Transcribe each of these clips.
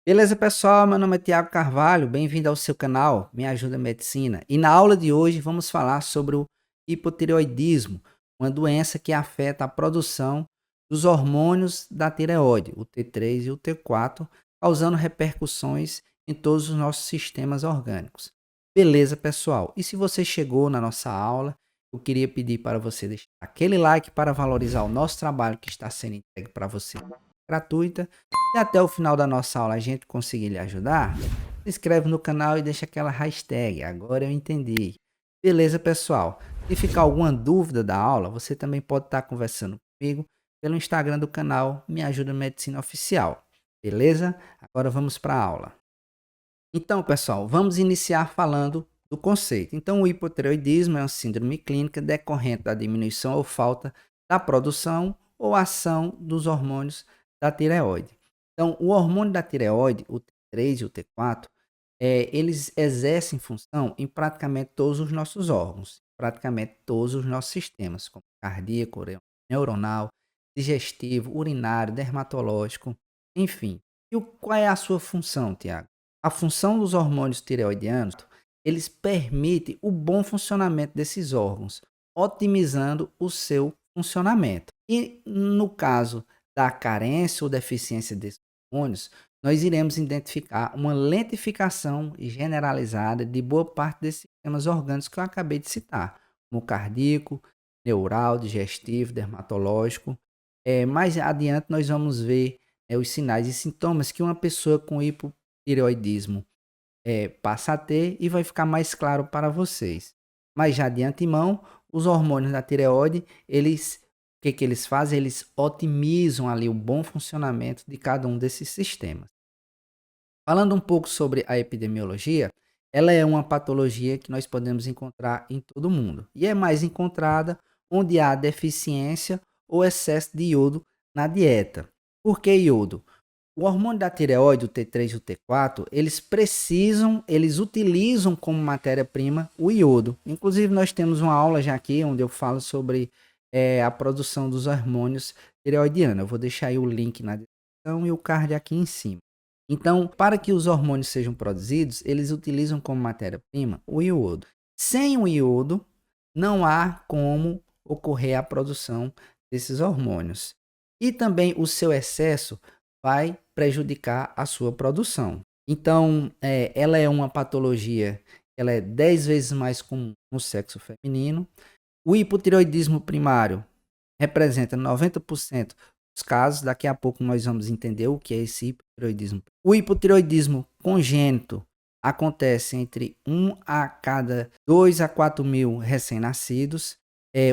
Beleza, pessoal? Meu nome é Tiago Carvalho, bem-vindo ao seu canal Me Ajuda Medicina. E na aula de hoje vamos falar sobre o hipotireoidismo, uma doença que afeta a produção dos hormônios da tireoide, o T3 e o T4, causando repercussões em todos os nossos sistemas orgânicos. Beleza, pessoal? E se você chegou na nossa aula, eu queria pedir para você deixar aquele like para valorizar o nosso trabalho que está sendo entregue para você gratuita. Se até o final da nossa aula a gente conseguir lhe ajudar, se inscreve no canal e deixa aquela hashtag, agora eu entendi. Beleza, pessoal? Se ficar alguma dúvida da aula, você também pode estar conversando comigo pelo Instagram do canal Me Ajuda Medicina Oficial. Beleza? Agora vamos para a aula. Então, pessoal, vamos iniciar falando do conceito. Então, o hipotireoidismo é uma síndrome clínica decorrente da diminuição ou falta da produção ou ação dos hormônios da tireoide. Então, o hormônio da tireoide, o T3 e o T4, eles exercem função em praticamente todos os nossos órgãos, praticamente todos os nossos sistemas, como cardíaco, neuronal, digestivo, urinário, dermatológico, enfim. E qual é a sua função, Tiago? A função dos hormônios tireoidianos, eles permitem o bom funcionamento desses órgãos, otimizando o seu funcionamento. E no caso da carência ou deficiência desses hormônios, nós iremos identificar uma lentificação generalizada de boa parte desses sistemas orgânicos que eu acabei de citar, como cardíaco, neural, digestivo, dermatológico. Mais adiante nós vamos ver os sinais e sintomas que uma pessoa com hipotireoidismo passa a ter e vai ficar mais claro para vocês. Mas já de antemão, os hormônios da tireoide, o que eles fazem? Eles otimizam ali o bom funcionamento de cada um desses sistemas. Falando um pouco sobre a epidemiologia, ela é uma patologia que nós podemos encontrar em todo mundo e é mais encontrada onde há deficiência ou excesso de iodo na dieta. Por que iodo? O hormônio da tireoide, o T3 e o T4, eles utilizam como matéria-prima o iodo. Inclusive, nós temos uma aula já aqui onde eu falo sobre a produção dos hormônios tireoidianos. Eu vou deixar aí o link na descrição e o card aqui em cima. Então, para que os hormônios sejam produzidos, eles utilizam como matéria-prima o iodo. Sem o iodo, não há como ocorrer a produção desses hormônios. E também o seu excesso vai prejudicar a sua produção. Então, ela é uma patologia, ela é 10 vezes mais comum no sexo feminino. O hipotireoidismo primário representa 90% dos casos. Daqui a pouco nós vamos entender o que é esse hipotireoidismo. O hipotireoidismo congênito acontece entre 1 a cada 2 a 4 mil recém-nascidos.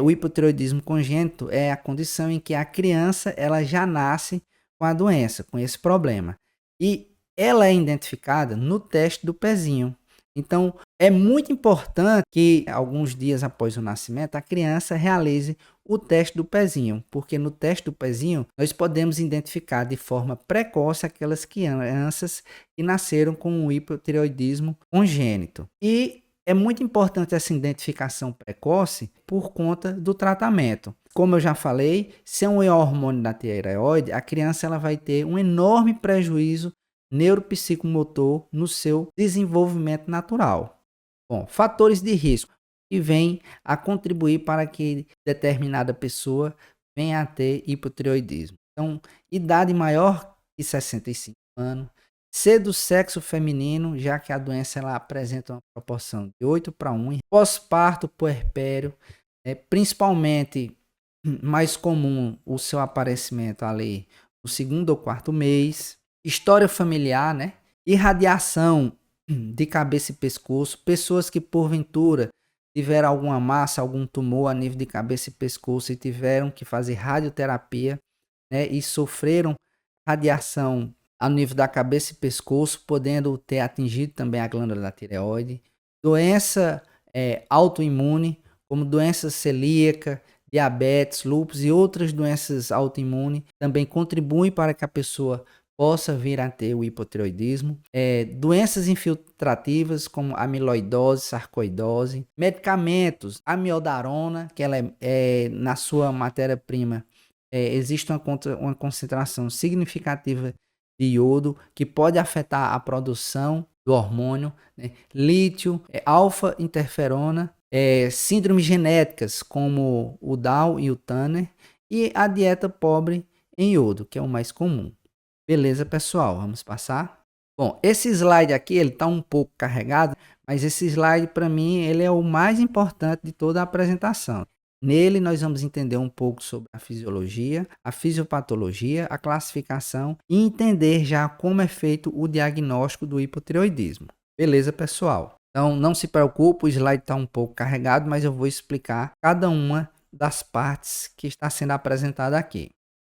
O hipotireoidismo congênito é a condição em que a criança ela já nasce com a doença, com esse problema. E ela é identificada no teste do pezinho. Então, é muito importante que alguns dias após o nascimento a criança realize o teste do pezinho, porque no teste do pezinho nós podemos identificar de forma precoce aquelas crianças que nasceram com o hipotireoidismo congênito. E é muito importante essa identificação precoce por conta do tratamento. Como eu já falei, sem um hormônio da tireoide, a criança ela vai ter um enorme prejuízo neuropsicomotor no seu desenvolvimento natural. Bom, fatores de risco que vêm a contribuir para que determinada pessoa venha a ter hipotireoidismo. Então, idade maior que 65 anos, ser do sexo feminino, já que a doença ela apresenta uma proporção de 8 para 1, pós-parto, puerpério, principalmente mais comum o seu aparecimento ali no segundo ou quarto mês, história familiar, né? Irradiação de cabeça e pescoço, pessoas que porventura tiveram alguma massa, algum tumor a nível de cabeça e pescoço e tiveram que fazer radioterapia, né? E sofreram radiação ao nível da cabeça e pescoço, podendo ter atingido também a glândula da tireoide. Doença autoimune, como doença celíaca, diabetes, lúpus e outras doenças autoimunes também contribuem para que a pessoa possa vir a ter o hipotireoidismo. Doenças infiltrativas como amiloidose, sarcoidose, medicamentos, amiodarona, que ela na sua matéria-prima existe uma concentração significativa de iodo, que pode afetar a produção do hormônio, né? Lítio, alfa-interferona, síndromes genéticas como o Down e o Turner, e a dieta pobre em iodo, que é o mais comum. Beleza, pessoal? Vamos passar? Bom, esse slide aqui, ele está um pouco carregado, mas esse slide, para mim, ele é o mais importante de toda a apresentação. Nele, nós vamos entender um pouco sobre a fisiologia, a fisiopatologia, a classificação e entender já como é feito o diagnóstico do hipotireoidismo. Beleza, pessoal? Então, não se preocupe, o slide está um pouco carregado, mas eu vou explicar cada uma das partes que está sendo apresentada aqui.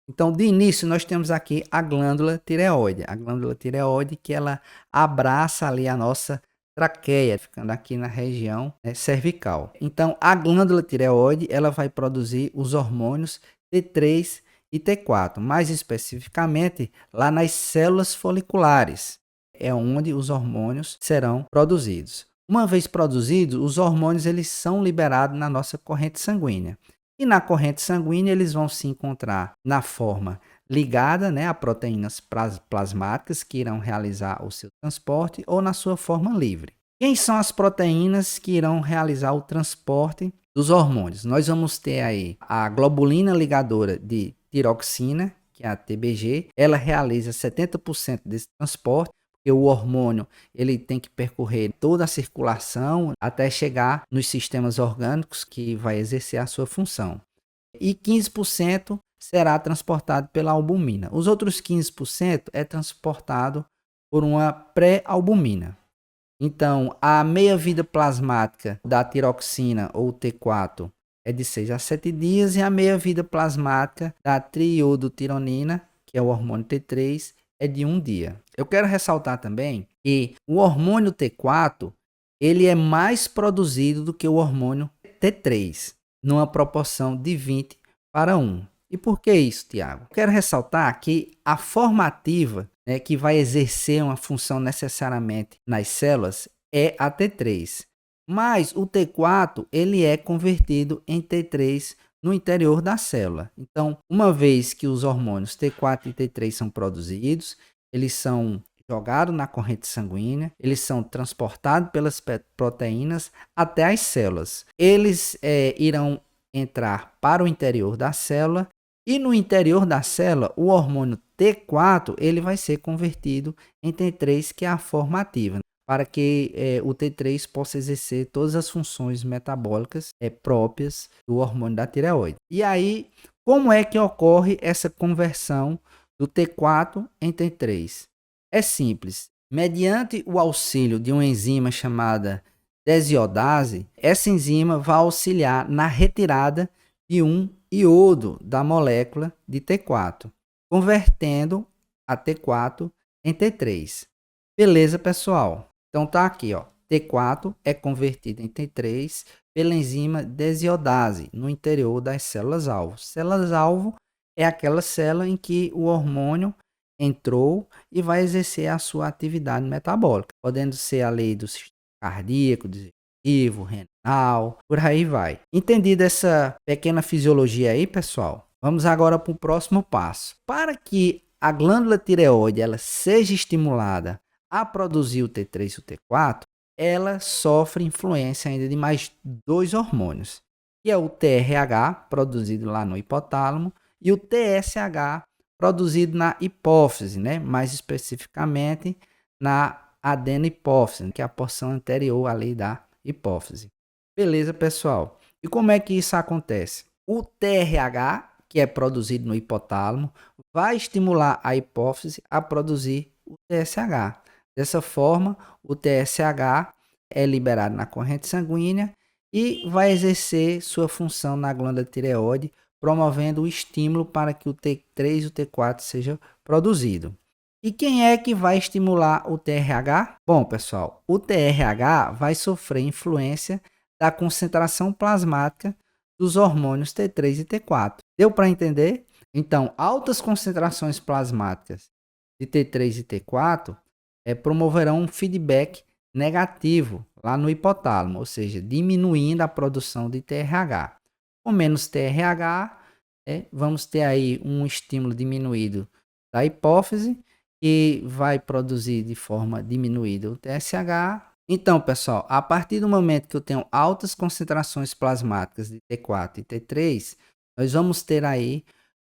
Então, de início, nós temos aqui a glândula tireoide. A glândula tireoide que ela abraça ali a nossa traqueia, ficando aqui na região, né, cervical. Então, a glândula tireoide ela vai produzir os hormônios T3 e T4, mais especificamente lá nas células foliculares, é onde os hormônios serão produzidos. Uma vez produzidos, os hormônios eles são liberados na nossa corrente sanguínea. E na corrente sanguínea eles vão se encontrar na forma ligada, né, a proteínas plasmáticas que irão realizar o seu transporte ou na sua forma livre. Quem são as proteínas que irão realizar o transporte dos hormônios? Nós vamos ter aí a globulina ligadora de tiroxina, que é a TBG, ela realiza 70% desse transporte, porque o hormônio ele tem que percorrer toda a circulação até chegar nos sistemas orgânicos que vai exercer a sua função. E 15% será transportado pela albumina. Os outros 15% é transportado por uma pré-albumina. Então, a meia-vida plasmática da tiroxina ou T4 é de 6 a 7 dias e a meia-vida plasmática da triiodotironina, que é o hormônio T3, é de 1 dia. Eu quero ressaltar também que o hormônio T4 ele é mais produzido do que o hormônio T3, numa proporção de 20 para 1. E por que isso, Tiago? Eu quero ressaltar que a forma ativa, né, que vai exercer uma função necessariamente nas células é a T3. Mas o T4 ele é convertido em T3 no interior da célula. Então, uma vez que os hormônios T4 e T3 são produzidos, eles são jogados na corrente sanguínea, eles são transportados pelas proteínas até as células. Eles irão entrar para o interior da célula e no interior da célula o hormônio T4 ele vai ser convertido em T3, que é a forma ativa, para que o T3 possa exercer todas as funções metabólicas próprias do hormônio da tireoide. E aí, como é que ocorre essa conversão do T4 em T3? É simples. Mediante o auxílio de uma enzima chamada desiodase, essa enzima vai auxiliar na retirada de um iodo da molécula de T4, convertendo a T4 em T3. Beleza, pessoal? Então tá aqui, ó. T4 é convertido em T3 pela enzima desiodase no interior das células-alvo. Células-alvo é aquela célula em que o hormônio entrou e vai exercer a sua atividade metabólica, podendo ser a lei do sistema cardíaco, digestivo, renal, por aí vai. Entendida essa pequena fisiologia aí, pessoal? Vamos agora para o próximo passo. Para que a glândula tireoide ela seja estimulada a produzir o T3 e o T4, ela sofre influência ainda de mais dois hormônios, que é o TRH, produzido lá no hipotálamo, e o TSH, produzido na hipófise, né? Mais especificamente na adenohipófise, que é a porção anterior ali da hipófise. Beleza, pessoal? E como é que isso acontece? O TRH, que é produzido no hipotálamo, vai estimular a hipófise a produzir o TSH. Dessa forma, o TSH é liberado na corrente sanguínea e vai exercer sua função na glândula tireoide, promovendo o estímulo para que o T3 e o T4 seja produzido. E quem é que vai estimular o TRH? Bom, pessoal, o TRH vai sofrer influência da concentração plasmática dos hormônios T3 e T4. Deu para entender? Então, altas concentrações plasmáticas de T3 e T4 promoverão um feedback negativo lá no hipotálamo, ou seja, diminuindo a produção de TRH. Com menos TRH, vamos ter aí um estímulo diminuído da hipófise que vai produzir de forma diminuída o TSH. Então, pessoal, a partir do momento que eu tenho altas concentrações plasmáticas de T4 e T3, nós vamos ter aí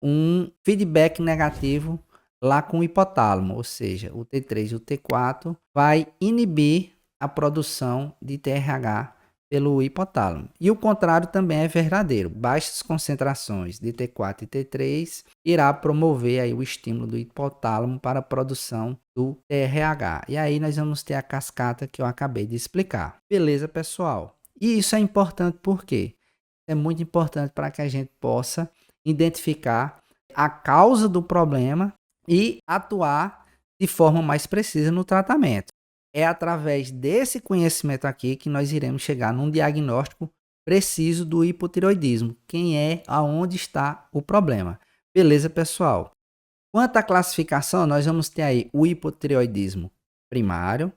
um feedback negativo lá com o hipotálamo, ou seja, o T3 e o T4 vai inibir a produção de TRH pelo hipotálamo. E o contrário também é verdadeiro. Baixas concentrações de T4 e T3 irá promover aí o estímulo do hipotálamo para a produção do TRH. E aí nós vamos ter a cascata que eu acabei de explicar. Beleza, pessoal? E isso é importante por quê? É muito importante para que a gente possa identificar a causa do problema e atuar de forma mais precisa no tratamento. É através desse conhecimento aqui que nós iremos chegar num diagnóstico preciso do hipotireoidismo. Quem é, aonde está o problema. Beleza, pessoal? Quanto à classificação, nós vamos ter aí o hipotireoidismo primário,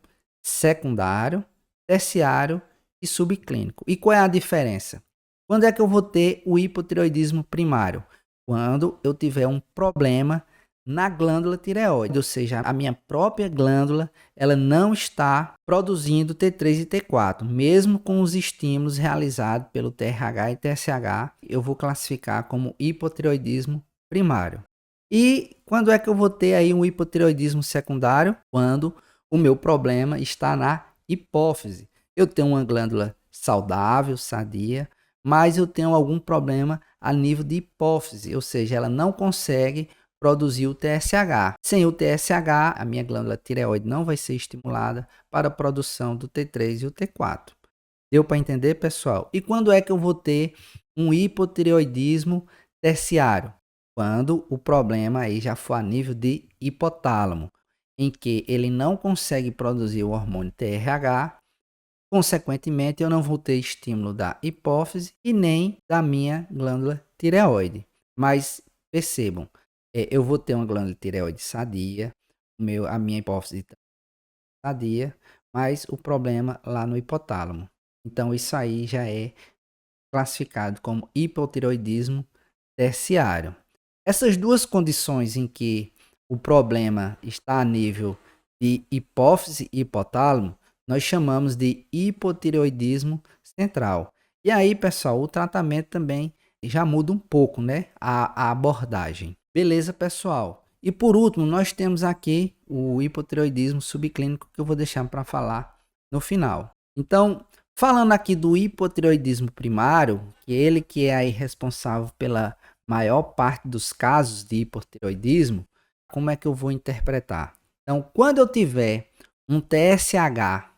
secundário, terciário e subclínico. E qual é a diferença? Quando é que eu vou ter o hipotireoidismo primário? Quando eu tiver um problema na glândula tireoide, ou seja, a minha própria glândula, ela não está produzindo T3 e T4, mesmo com os estímulos realizados pelo TRH e TSH, eu vou classificar como hipotireoidismo primário. E quando é que eu vou ter aí um hipotireoidismo secundário? Quando o meu problema está na hipófise. Eu tenho uma glândula saudável, sadia, mas eu tenho algum problema a nível de hipófise, ou seja, ela não consegue produzir o TSH. Sem o TSH, a minha glândula tireoide não vai ser estimulada para a produção do T3 e o T4. Deu para entender, pessoal? E quando é que eu vou ter um hipotireoidismo terciário? Quando o problema aí já for a nível de hipotálamo, em que ele não consegue produzir o hormônio TRH. Consequentemente, eu não vou ter estímulo da hipófise e nem da minha glândula tireoide. Mas percebam, eu vou ter uma glândula tireoide sadia, a minha hipófise sadia, mas o problema lá no hipotálamo. Então, isso aí já é classificado como hipotireoidismo terciário. Essas duas condições em que o problema está a nível de hipófise e hipotálamo, nós chamamos de hipotireoidismo central. E aí, pessoal, o tratamento também já muda um pouco, né? A abordagem. Beleza, pessoal? E por último, nós temos aqui o hipotireoidismo subclínico que eu vou deixar para falar no final. Então, falando aqui do hipotireoidismo primário, que é ele que é aí responsável pela maior parte dos casos de hipotireoidismo, como é que eu vou interpretar? Então, quando eu tiver um TSH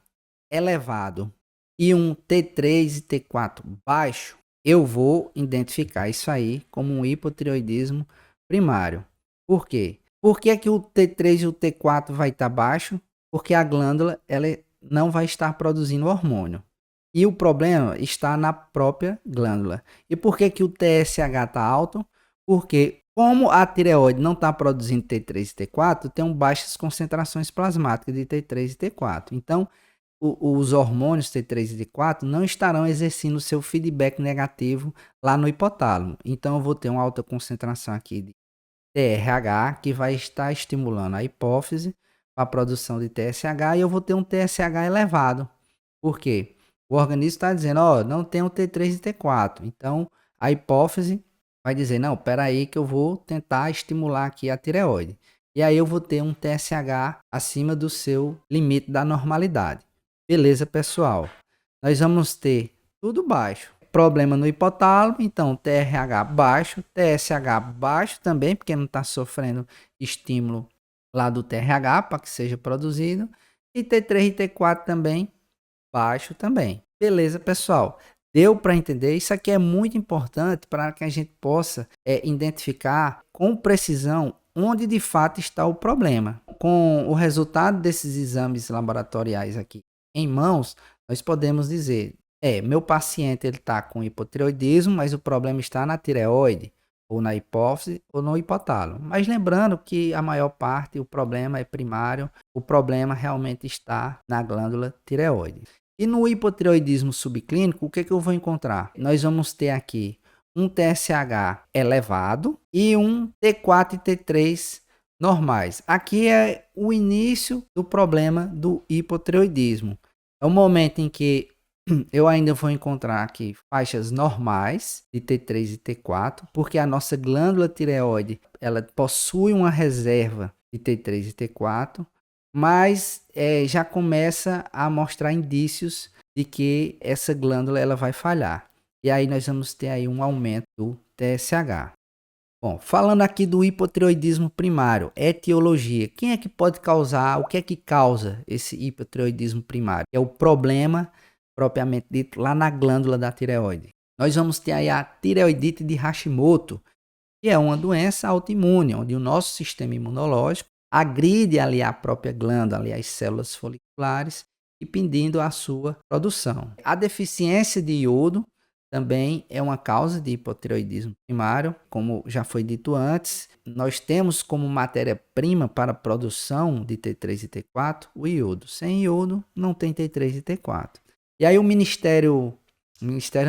elevado e um T3 e T4 baixo, eu vou identificar isso aí como um hipotireoidismo primário. Por quê? Por que que o T3 e o T4 vai estar baixo? Porque a glândula ela não vai estar produzindo hormônio. E o problema está na própria glândula. E por que que o TSH está alto? Porque como a tireoide não está produzindo T3 e T4, tem baixas concentrações plasmáticas de T3 e T4. Então, os hormônios T3 e T4 não estarão exercendo o seu feedback negativo lá no hipotálamo. Então, eu vou ter uma alta concentração aqui de TRH, que vai estar estimulando a hipófise para a produção de TSH, e eu vou ter um TSH elevado. Por quê? O organismo está dizendo, ó, não tem o T3 e T4. Então, a hipófise vai dizer, não, espera aí que eu vou tentar estimular aqui a tireoide. E aí eu vou ter um TSH acima do seu limite da normalidade. Beleza, pessoal? Nós vamos ter tudo baixo. Problema no hipotálamo, então TRH baixo, TSH baixo também, porque não está sofrendo estímulo lá do TRH para que seja produzido. E T3 e T4 também baixo também. Beleza, pessoal? Deu para entender? Isso aqui é muito importante para que a gente possa identificar com precisão onde de fato está o problema. Com o resultado desses exames laboratoriais aqui em mãos, nós podemos dizer, meu paciente ele está com hipotireoidismo, mas o problema está na tireoide, ou na hipófise, ou no hipotálamo. Mas lembrando que a maior parte, o problema é primário, o problema realmente está na glândula tireoide. E no hipotireoidismo subclínico, o que eu vou encontrar? Nós vamos ter aqui um TSH elevado e um T4 e T3 normais. Aqui é o início do problema do hipotireoidismo. É o momento em que eu ainda vou encontrar aqui faixas normais de T3 e T4, porque a nossa glândula tireoide, ela possui uma reserva de T3 e T4, mas já começa a mostrar indícios de que essa glândula ela vai falhar. E aí nós vamos ter aí um aumento do TSH. Bom, falando aqui do hipotireoidismo primário, etiologia. Quem é que pode causar, o que é que causa esse hipotireoidismo primário? É o problema propriamente dito lá na glândula da tireoide. Nós vamos ter aí a tireoidite de Hashimoto, que é uma doença autoimune, onde o nosso sistema imunológico agride ali a própria glândula, ali as células foliculares, impedindo a sua produção. A deficiência de iodo também é uma causa de hipotireoidismo primário, como já foi dito antes. Nós temos como matéria-prima para a produção de T3 e T4 o iodo. Sem iodo não tem T3 e T4. E aí o Ministério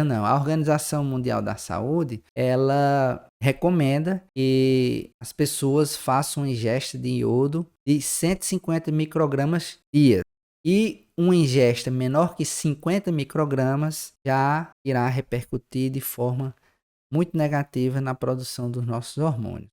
não, a Organização Mundial da Saúde, ela recomenda que as pessoas façam ingesta de iodo de 150 microgramas dia. E uma ingesta menor que 50 microgramas já irá repercutir de forma muito negativa na produção dos nossos hormônios.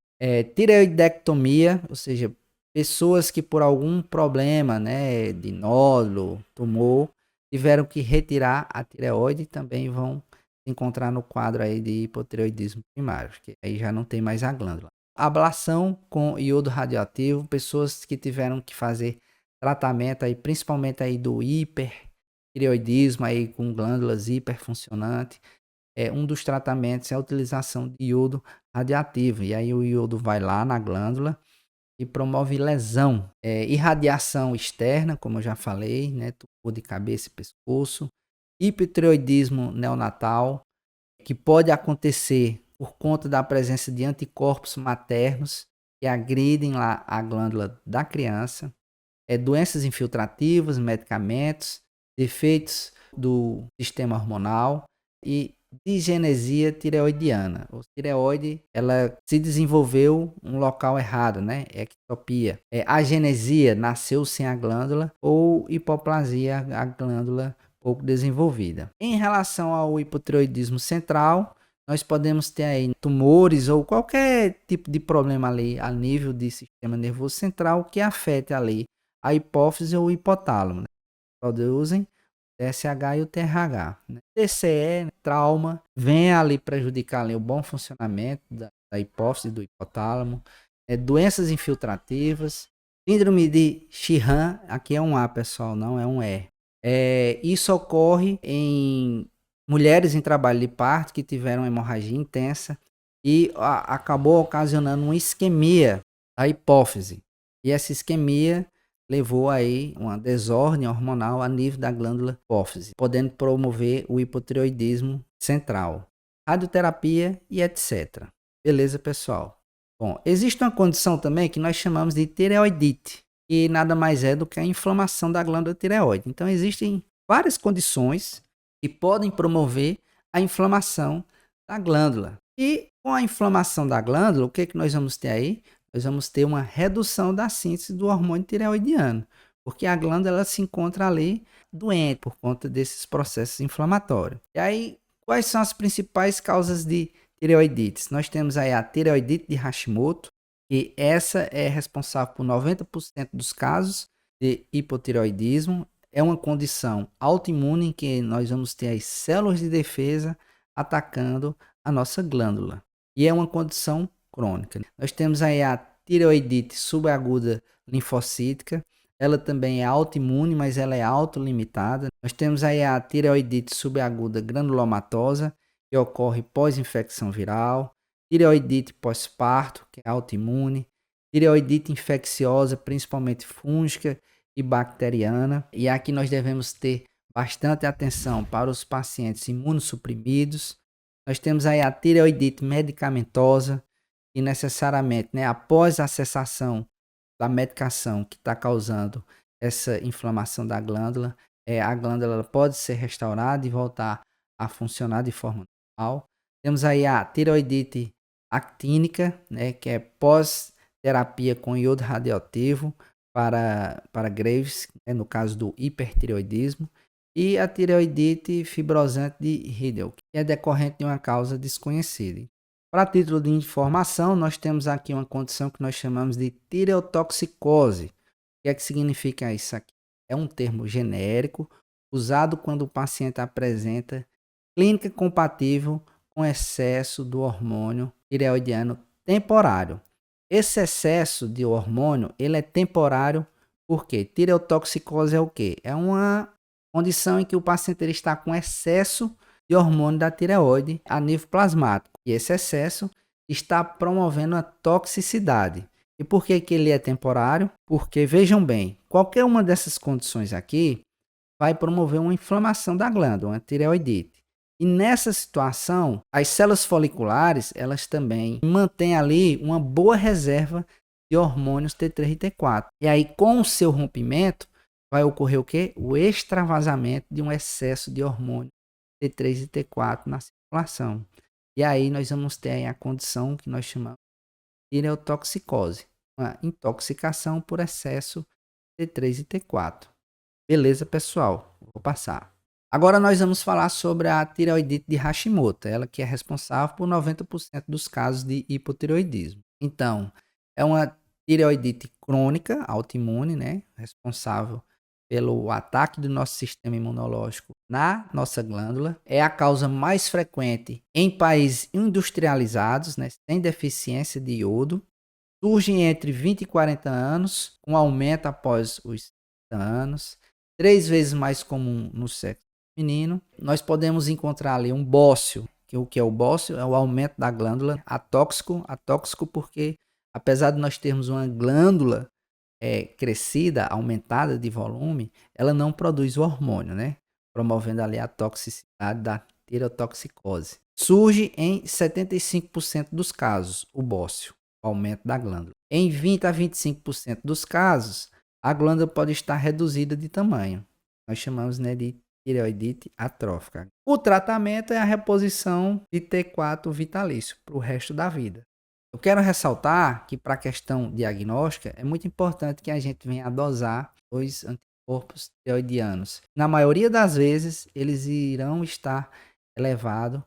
Tireoidectomia, ou seja, pessoas que por algum problema, né, de nódulo, tumor, tiveram que retirar a tireoide, também vão se encontrar no quadro aí de hipotireoidismo primário, que aí já não tem mais a glândula. Ablação com iodo radioativo, pessoas que tiveram que fazer tratamento aí, principalmente aí do hipertireoidismo aí com glândulas hiperfuncionantes. Um dos tratamentos é a utilização de iodo radioativo. E aí o iodo vai lá na glândula e promove lesão. Irradiação externa, como eu já falei, né? Tumor de cabeça e pescoço. Hipotireoidismo neonatal, que pode acontecer por conta da presença de anticorpos maternos que agridem lá a glândula da criança. Doenças infiltrativas, medicamentos, defeitos do sistema hormonal e disgenesia tireoidiana. A tireoide, ela se desenvolveu um local errado, né? Ectopia. Agenesia, nasceu sem a glândula, ou hipoplasia, a glândula pouco desenvolvida. Em relação ao hipotireoidismo central, nós podemos ter aí tumores ou qualquer tipo de problema ali a nível de sistema nervoso central que afete ali a hipófise ou o hipotálamo, né? Produzem TSH e o TRH. Né? TCE, trauma, vem ali prejudicar ali o bom funcionamento da hipófise e do hipotálamo. Doenças infiltrativas, síndrome de Sheehan, aqui é um A, pessoal, não é um E. Isso ocorre em mulheres em trabalho de parto que tiveram hemorragia intensa e acabou ocasionando uma isquemia da hipófise. E essa isquemia levou aí uma desordem hormonal a nível da glândula hipófise, podendo promover o hipotireoidismo central, radioterapia e etc. Beleza, pessoal? Bom, existe uma condição também que nós chamamos de tireoidite, que nada mais é do que a inflamação da glândula tireoide. Então, existem várias condições que podem promover a inflamação da glândula. E com a inflamação da glândula, o que, que nós vamos ter aí? Nós vamos ter uma redução da síntese do hormônio tireoidiano, porque a glândula ela se encontra ali doente por conta desses processos inflamatórios. E aí, quais são as principais causas de tireoidites? Nós temos aí a tireoidite de Hashimoto, e essa é responsável por 90% dos casos de hipotireoidismo. É uma condição autoimune em que nós vamos ter as células de defesa atacando a nossa glândula. E é uma condição crônica. Nós temos aí a tireoidite subaguda linfocítica. Ela também é autoimune, mas ela é autolimitada. Nós temos aí a tireoidite subaguda granulomatosa, que ocorre pós-infecção viral. Tireoidite pós-parto, que é autoimune. Tireoidite infecciosa, principalmente fúngica e bacteriana. E aqui nós devemos ter bastante atenção para os pacientes imunossuprimidos. Nós temos aí a tireoidite medicamentosa, e necessariamente, né, após a cessação da medicação que está causando essa inflamação da glândula, a glândula pode ser restaurada e voltar a funcionar de forma normal. Temos aí a tireoidite actínica, né, que é pós terapia com iodo radioativo para Graves, né, no caso do hipertireoidismo, e a tireoidite fibrosante de Riedel, que é decorrente de uma causa desconhecida. Para título de informação, nós temos aqui uma condição que nós chamamos de tireotoxicose. O que é que significa isso aqui? É um termo genérico usado quando o paciente apresenta clínica compatível com excesso do hormônio tireoidiano temporário. Esse excesso de hormônio, ele é temporário porque tireotoxicose é o quê? É uma condição em que o paciente ele está com excesso de hormônio da tireoide a nível plasmático. E esse excesso está promovendo a toxicidade. E por que ele é temporário? Porque, vejam bem, qualquer uma dessas condições aqui vai promover uma inflamação da glândula, uma tireoidite. E nessa situação, as células foliculares, elas também mantêm ali uma boa reserva de hormônios T3 e T4. E aí, com o seu rompimento, vai ocorrer o quê? O extravasamento de um excesso de hormônio T3 e T4 na circulação. E aí nós vamos ter aí a condição que nós chamamos de tireotoxicose, uma intoxicação por excesso de T3 e T4. Beleza, pessoal? Vou passar. Agora nós vamos falar sobre a tireoidite de Hashimoto, ela que é responsável por 90% dos casos de hipotireoidismo. Então, é uma tireoidite crônica, autoimune, né? Responsável pelo ataque do nosso sistema imunológico na nossa glândula. É a causa mais frequente em países industrializados, né? Sem deficiência de iodo. Surge entre 20 e 40 anos, com aumento após os 30 anos. 3 vezes mais comum no sexo feminino. Nós podemos encontrar ali um bócio, que o que é o bócio? É o aumento da glândula atóxico porque apesar de nós termos uma glândula crescida, aumentada de volume, ela não produz o hormônio, né? Promovendo ali a toxicidade da tireotoxicose. Surge em 75% dos casos, o bócio, o aumento da glândula. Em 20 a 25% dos casos, a glândula pode estar reduzida de tamanho. Nós chamamos, né, de tireoidite atrófica. O tratamento é a reposição de T4 vitalício para o resto da vida. Eu quero ressaltar que para a questão diagnóstica é muito importante que a gente venha a dosar os anticorpos tireoidianos. Na maioria das vezes, eles irão estar elevados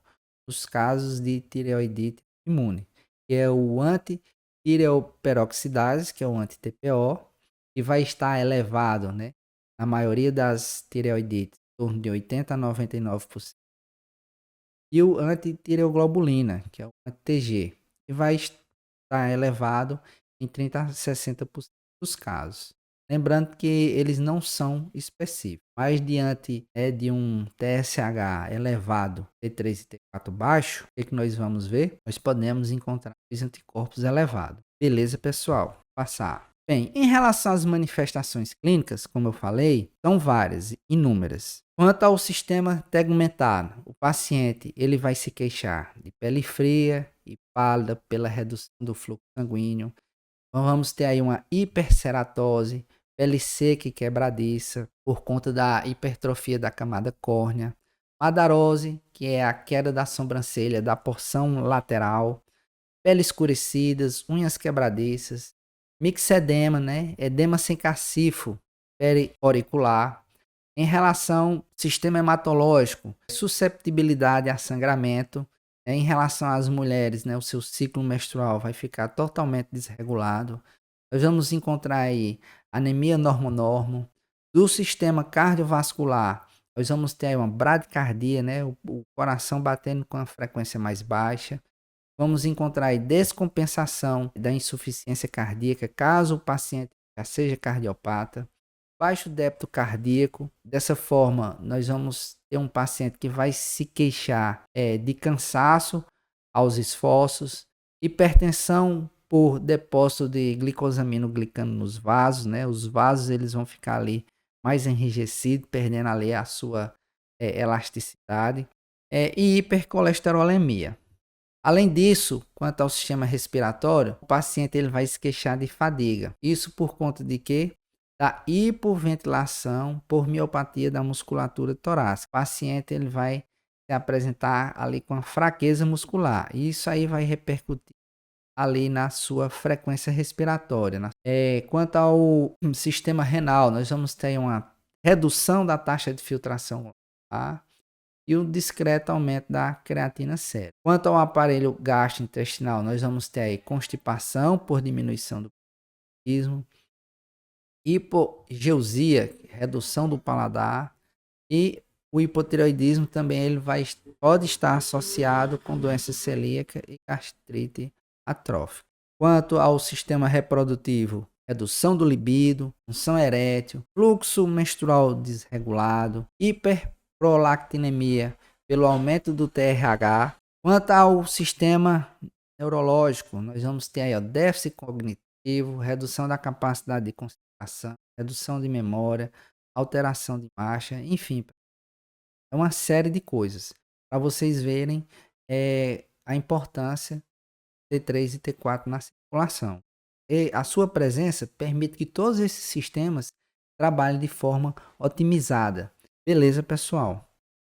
nos casos de tireoidite imune, que é o anti-tireoperoxidase, que é o anti-TPO, que vai estar elevado, né, na maioria das tireoidites, em torno de 80 a 99%. E o anti-tireoglobulina, que é o anti-TG, que vai estar elevado em 30 a 60% dos casos. Lembrando que eles não são específicos, mas diante de um TSH elevado, T3 e T4 baixo, o que nós vamos ver? Nós podemos encontrar os anticorpos elevados. Beleza, pessoal? Passar. Bem, em relação às manifestações clínicas, como eu falei, são várias, inúmeras. Quanto ao sistema tegumentar, o paciente ele vai se queixar de pele fria e pálida pela redução do fluxo sanguíneo. Então, vamos ter aí uma hiperceratose, pele seca e quebradiça por conta da hipertrofia da camada córnea. Madarose, que é a queda da sobrancelha da porção lateral. Pele escurecidas, unhas quebradiças. Mixedema, né? Edema sem cacifo periauricular. Em relação ao sistema hematológico, susceptibilidade a sangramento. Em relação às mulheres, né, o seu ciclo menstrual vai ficar totalmente desregulado. Nós vamos encontrar aí anemia normonormo. Do sistema cardiovascular, nós vamos ter aí uma bradicardia, né, o coração batendo com a frequência mais baixa. Vamos encontrar aí descompensação da insuficiência cardíaca, caso o paciente já seja cardiopata. Baixo débito cardíaco. Dessa forma, nós vamos ter um paciente que vai se queixar de cansaço aos esforços, hipertensão por depósito de glicosaminoglicano nos vasos, né? Os vasos eles vão ficar ali mais enrijecidos, perdendo ali a sua elasticidade, e hipercolesterolemia. Além disso, quanto ao sistema respiratório, o paciente ele vai se queixar de fadiga. Isso por conta de quê? Da hipoventilação por miopatia da musculatura torácica. O paciente ele vai se apresentar ali com a fraqueza muscular. E isso aí vai repercutir ali na sua frequência respiratória. Quanto ao sistema renal, nós vamos ter uma redução da taxa de filtração, tá? E um discreto aumento da creatina sérum. Quanto ao aparelho gastrointestinal, nós vamos ter aí constipação por diminuição do metabolismo, hipogeusia, redução do paladar, e o hipotireoidismo também pode estar associado com doença celíaca e gastrite atrófica. Quanto ao sistema reprodutivo, redução do libido, função erétil, fluxo menstrual desregulado, hiperprolactinemia pelo aumento do TRH. Quanto ao sistema neurológico, nós vamos ter aí, déficit cognitivo, redução da capacidade de concentração, redução de memória, alteração de marcha, enfim, é uma série de coisas para vocês verem a importância T3 e T4 na circulação. E a sua presença permite que todos esses sistemas trabalhem de forma otimizada. Beleza, pessoal?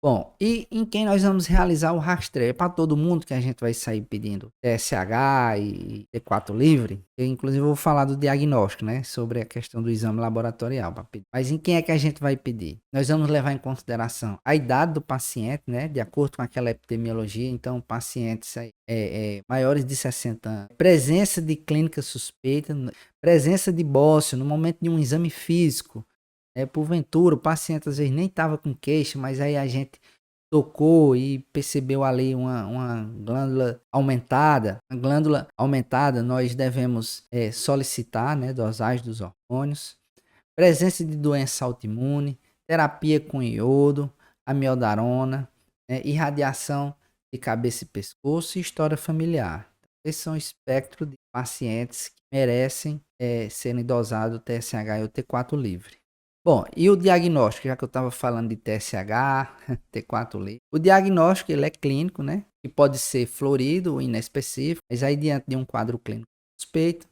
Bom, e em quem nós vamos realizar o rastreio? É para todo mundo que a gente vai sair pedindo TSH e T4 livre? Eu, inclusive, vou falar do diagnóstico, né? Sobre a questão do exame laboratorial. Mas em quem é que a gente vai pedir? Nós vamos levar em consideração a idade do paciente, né? De acordo com aquela epidemiologia. Então, pacientes maiores de 60 anos. Presença de clínica suspeita. Presença de bócio no momento de um exame físico. Porventura, o paciente às vezes nem estava com queixa, mas aí a gente tocou e percebeu ali uma glândula aumentada. A glândula aumentada, nós devemos solicitar, né, dosagem dos hormônios. Presença de doença autoimune, terapia com iodo, amiodarona, irradiação de cabeça e pescoço e história familiar. Esses são o espectro de pacientes que merecem serem dosados o TSH e o T4 livre. Bom, e o diagnóstico, já que eu estava falando de TSH, T4 livre. O diagnóstico ele é clínico, né? Que pode ser florido ou inespecífico, mas aí diante de um quadro clínico suspeito,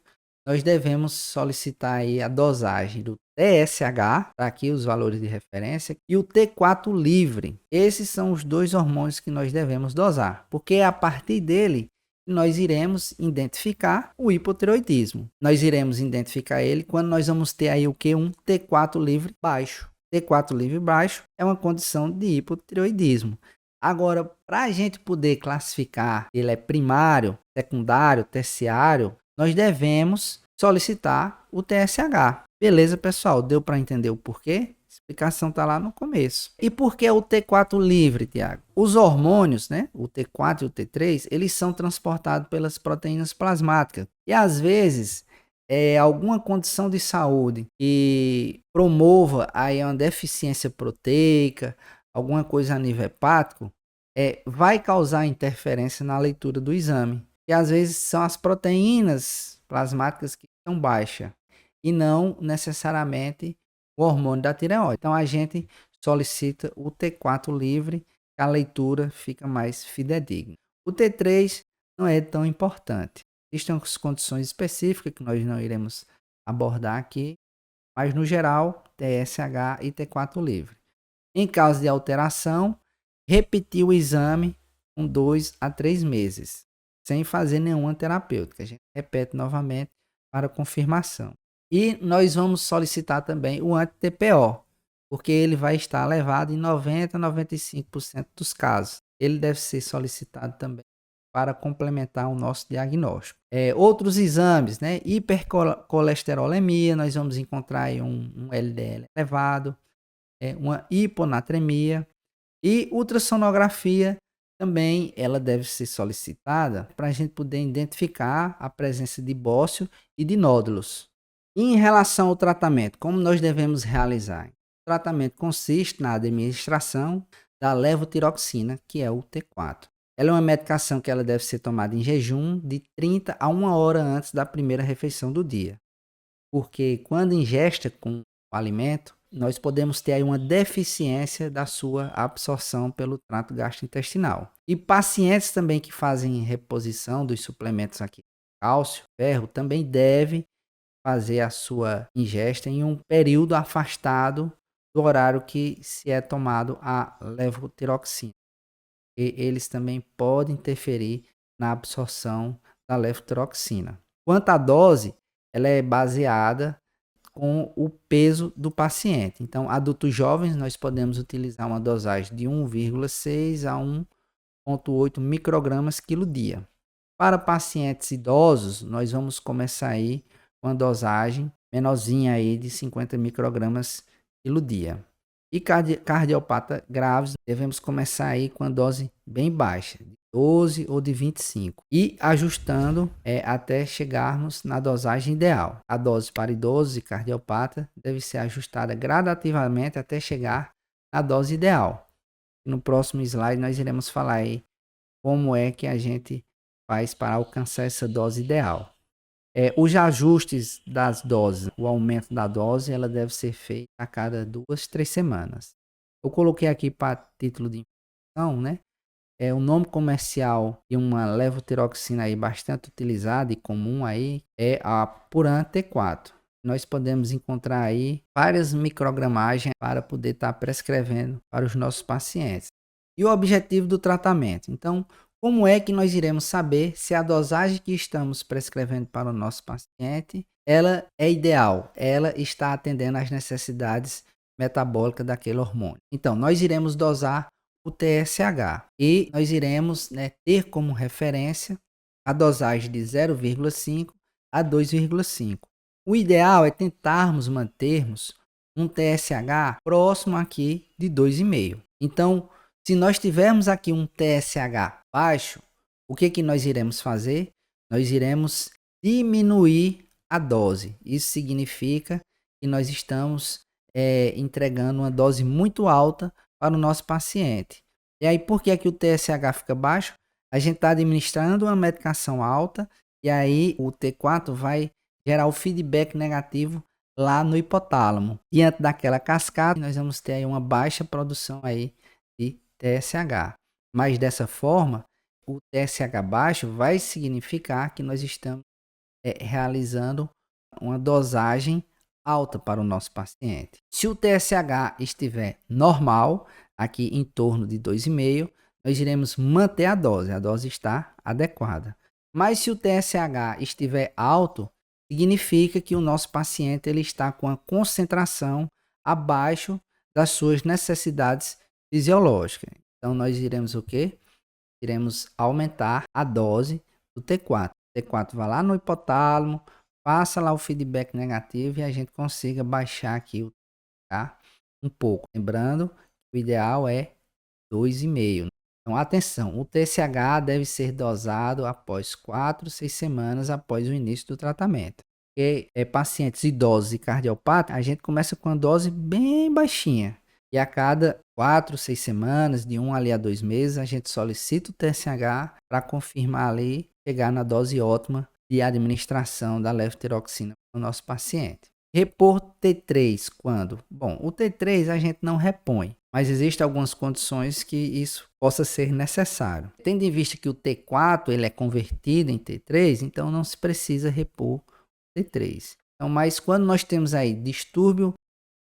nós devemos solicitar aí a dosagem do TSH, tá aqui os valores de referência, e o T4 livre. Esses são os dois hormônios que nós devemos dosar, porque é a partir dele nós iremos identificar o hipotireoidismo. Nós iremos identificar ele quando nós vamos ter aí o que? Um T4 livre baixo. T4 livre baixo é uma condição de hipotireoidismo. Agora, para a gente poder classificar, ele é primário, secundário, terciário, nós devemos solicitar o TSH. Beleza, pessoal? Deu para entender o porquê? A explicação está lá no começo. E por que o T4 livre, Tiago? Os hormônios, né, o T4 e o T3, eles são transportados pelas proteínas plasmáticas. E às vezes, alguma condição de saúde que promova aí uma deficiência proteica, alguma coisa a nível hepático, vai causar interferência na leitura do exame. E às vezes são as proteínas plasmáticas que estão baixas e não necessariamente o hormônio da tireoide. Então a gente solicita o T4 livre, que a leitura fica mais fidedigna. O T3 não é tão importante. Existem as condições específicas que nós não iremos abordar aqui, mas no geral, TSH e T4 livre. Em caso de alteração, repetir o exame com 2 a 3 meses, sem fazer nenhuma terapêutica. A gente repete novamente para confirmação. E nós vamos solicitar também o anti-TPO, porque ele vai estar elevado em 90 a 95% dos casos. Ele deve ser solicitado também para complementar o nosso diagnóstico. Outros exames, né? Hipercolesterolemia, nós vamos encontrar aí um LDL elevado, uma hiponatremia, e ultrassonografia também ela deve ser solicitada para a gente poder identificar a presença de bócio e de nódulos. E em relação ao tratamento, como nós devemos realizar? O tratamento consiste na administração da levotiroxina, que é o T4. Ela é uma medicação que ela deve ser tomada em jejum de 30 a 1 hora antes da primeira refeição do dia. Porque quando ingesta com o alimento, nós podemos ter aí uma deficiência da sua absorção pelo trato gastrointestinal. E pacientes também que fazem reposição dos suplementos aqui, cálcio, ferro, também devem fazer a sua ingesta em um período afastado do horário que se é tomado a levotiroxina. E eles também podem interferir na absorção da levotiroxina. Quanto à dose, ela é baseada com o peso do paciente. Então, adultos jovens, nós podemos utilizar uma dosagem de 1,6 a 1,8 microgramas quilo dia. Para pacientes idosos, nós vamos começar aí com uma dosagem menorzinha aí de 50 microgramas quilo dia. E cardiopata graves, devemos começar aí com a dose bem baixa, de 12 ou de 25. E ajustando até chegarmos na dosagem ideal. A dose para idosos e cardiopata deve ser ajustada gradativamente até chegar na dose ideal. No próximo slide nós iremos falar aí como é que a gente faz para alcançar essa dose ideal. Os ajustes das doses, o aumento da dose, ela deve ser feita a cada 2, 3 semanas. Eu coloquei aqui para título de informação, né? O nome comercial de uma levotiroxina aí bastante utilizada e comum aí é a Puran T4. Nós podemos encontrar aí várias microgramagens para poder estar prescrevendo para os nossos pacientes. E o objetivo do tratamento? Então, como é que nós iremos saber se a dosagem que estamos prescrevendo para o nosso paciente, ela é ideal, ela está atendendo às necessidades metabólicas daquele hormônio? Então, nós iremos dosar o TSH e nós iremos ter como referência a dosagem de 0,5 a 2,5. O ideal é tentarmos mantermos um TSH próximo aqui de 2,5. Então, se nós tivermos aqui um TSH baixo, o que nós iremos fazer? Nós iremos diminuir a dose. Isso significa que nós estamos entregando uma dose muito alta para o nosso paciente. E aí, por que o TSH fica baixo? A gente está administrando uma medicação alta e aí o T4 vai gerar o feedback negativo lá no hipotálamo. Diante daquela cascata, nós vamos ter aí uma baixa produção aí de TSH. Mas dessa forma, o TSH baixo vai significar que nós estamos realizando uma dosagem alta para o nosso paciente. Se o TSH estiver normal, aqui em torno de 2,5, nós iremos manter a dose está adequada. Mas se o TSH estiver alto, significa que o nosso paciente ele está com a concentração abaixo das suas necessidades fisiológicas. Então nós iremos o quê? Iremos aumentar a dose do T4. O T4 vai lá no hipotálamo, passa lá o feedback negativo e a gente consiga baixar aqui o TSH um pouco. Lembrando, o ideal é 2,5. Então atenção, o TSH deve ser dosado após 4, 6 semanas após o início do tratamento. Porque pacientes idosos e cardiopatas, a gente começa com uma dose bem baixinha. E a cada 4, 6 semanas, de 1 ali a 2 meses, a gente solicita o TSH para confirmar ali, chegar na dose ótima de administração da levotiroxina para o nosso paciente. Repor T3 quando? Bom, o T3 a gente não repõe, mas existem algumas condições que isso possa ser necessário. Tendo em vista que o T4 ele é convertido em T3, então não se precisa repor o T3. Então, mas quando nós temos aí distúrbio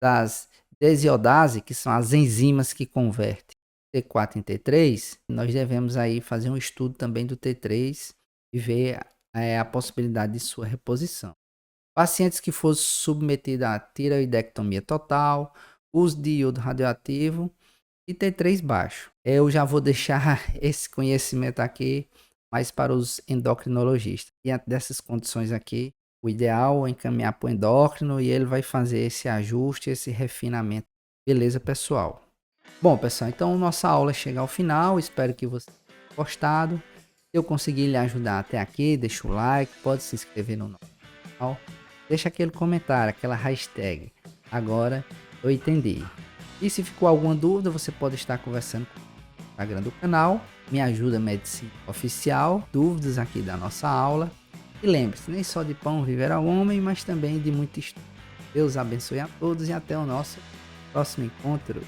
das desiodase, que são as enzimas que convertem T4 em T3, nós devemos aí fazer um estudo também do T3 e ver a possibilidade de sua reposição. Pacientes que fossem submetidos a tireoidectomia total, uso de iodo radioativo e T3 baixo. Eu já vou deixar esse conhecimento aqui mais para os endocrinologistas. Diante dessas condições aqui, o ideal é encaminhar para o endócrino e ele vai fazer esse ajuste, esse refinamento. Beleza, pessoal? Bom, pessoal, então nossa aula chega ao final. Espero que você tenha gostado. Se eu conseguir lhe ajudar até aqui, deixa o like, pode se inscrever no nosso canal. Deixa aquele comentário, aquela hashtag. Agora eu entendi. E se ficou alguma dúvida, você pode estar conversando com o Instagram do canal. Me Ajuda Medicina Oficial. Dúvidas aqui da nossa aula. E lembre-se, nem só de pão viverá o homem, mas também de muito estudo. Deus abençoe a todos e até o nosso próximo encontro.